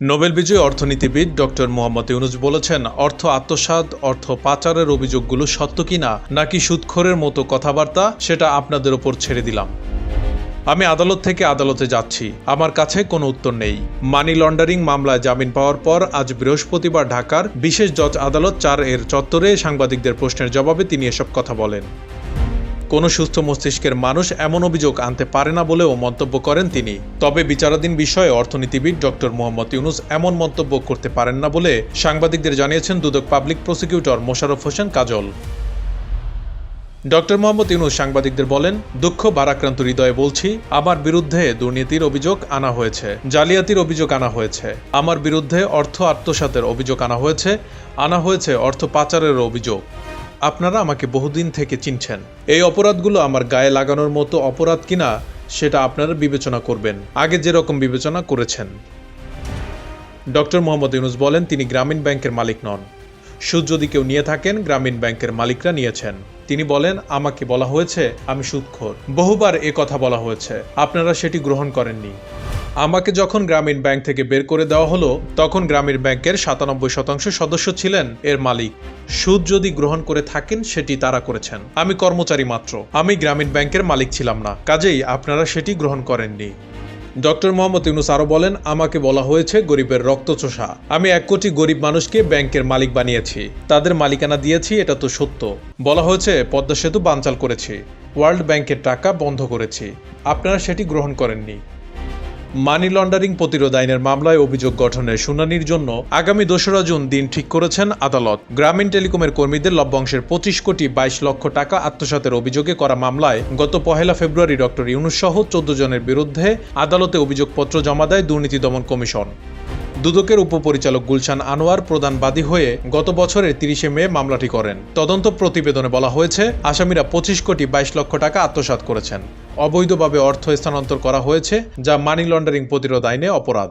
Nobel বিজয়ী অর্থনীতিবিদ doctor Mohammad Yunus বলেছেন, অর্থ আত্মসাৎ, অর্থ পাচারের অভিযোগগুলো সত্য কিনা নাকি সুদখোরের মতো কথাবার্তা সেটা আপনাদের ওপর ছেড়ে দিলাম। আমি আদালত থেকে আদালতে যাচ্ছি, আমার কাছে কোনো উত্তর নেই। মানি লন্ডারিং মামলায় জামিন পাওয়ার পর আজ বৃহস্পতিবার ঢাকার বিশেষ জজ আদালত ৪ এর চত্বরে সাংবাদিকদের প্রশ্নের জবাবে তিনি এসব কথা বলেন। কোনো সুস্থ মস্তিষ্কের মানুষ এমন অভিযোগ আনতে পারে না বলেও মন্তব্য করেন তিনি। তবে বিচারাধীন বিষয়ে অর্থনীতিবিদ ডক্টর মোহাম্মদ ইউনুস এমন মন্তব্য করতে পারেন না বলে সাংবাদিকদের জানিয়েছেন দুদক পাবলিক প্রসিকিউটর মোশাররফ হোসেন কাজল। ডক্টর মোহাম্মদ ইউনুস সাংবাদিকদের বলেন, দুঃখ ভারাক্রান্ত হৃদয়ে বলছি, আমার বিরুদ্ধে দুর্নীতির অভিযোগ আনা হয়েছে, জালিয়াতির অভিযোগ আনা হয়েছে, আমার বিরুদ্ধে অর্থ আত্মসাতের অভিযোগ আনা হয়েছে অর্থ পাচারের অভিযোগ। আপনারা আমাকে বহুদিন থেকে চিনছেন। এই অপরাধগুলো আমার গায়ে লাগানোর মতো অপরাধ কিনা সেটা আপনারা বিবেচনা করবেন, আগে যেরকম বিবেচনা করেছেন। ডক্টর মোহাম্মদ ইউনুস বলেন, তিনি গ্রামীণ ব্যাংকের মালিক নন। সুদ যদি কেউ নিয়ে থাকেন, গ্রামীণ ব্যাংকের মালিকরা নিয়েছেন। তিনি বলেন, আমাকে বলা হয়েছে আমি সুদখোর, বহুবার এ কথা বলা হয়েছে, আপনারা সেটি গ্রহণ করেননি। আমাকে যখন গ্রামীণ ব্যাংক থেকে বের করে দেওয়া হলো, তখন গ্রামীণ ব্যাংকের ৯৭% সদস্য ছিলেন এর মালিক। সুদ যদি গ্রহণ করে থাকেন সেটি তারা করেছেন, আমি কর্মচারী মাত্র, আমি গ্রামীণ ব্যাংকের মালিক ছিলাম না, কাজেই আপনারা সেটি গ্রহণ করেননি। ডক্টর মোহাম্মদ ইউনুস আরও বলেন, আমাকে বলা হয়েছে গরিবের রক্তচোষা, আমি ১ কোটি গরিব মানুষকে ব্যাংকের মালিক বানিয়েছি, তাদের মালিকানা দিয়েছি, এটা তো সত্য। বলা হয়েছে পদ্মা সেতু বানচাল করেছি, ওয়ার্ল্ড ব্যাংকের টাকা বন্ধ করেছি, আপনারা সেটি গ্রহণ করেননি। মানি লন্ডারিং প্রতিরোধ আইনের মামলায় অভিযোগ গঠনের শুনানির জন্য আগামী ২রা জুন দিন ঠিক করেছেন আদালত। গ্রামীণ টেলিকমের কর্মীদের লভ্যাংশের ২৫ কোটি ২২ লক্ষ টাকা আত্মসাতের অভিযোগে করা মামলায় গত ১ ফেব্রুয়ারি ডক্টর ইউনুস সহ ১৪ জনের বিরুদ্ধে আদালতে অভিযোগপত্র জমা দেয় দুর্নীতি দমন কমিশন। দুদকের উপপরিচালক গুলশান আনোয়ার প্রধান বাদী হয়ে গত বছরের ৩০ মে মামলাটি করেন। তদন্ত প্রতিবেদনে বলা হয়েছে, আসামিরা ২৫ কোটি ২২ লক্ষ টাকা আত্মসাৎ করেছেন, অবৈধভাবে অর্থ স্থানান্তর করা হয়েছে, যা মানি লন্ডারিং প্রতিরোধ আইনে অপরাধ।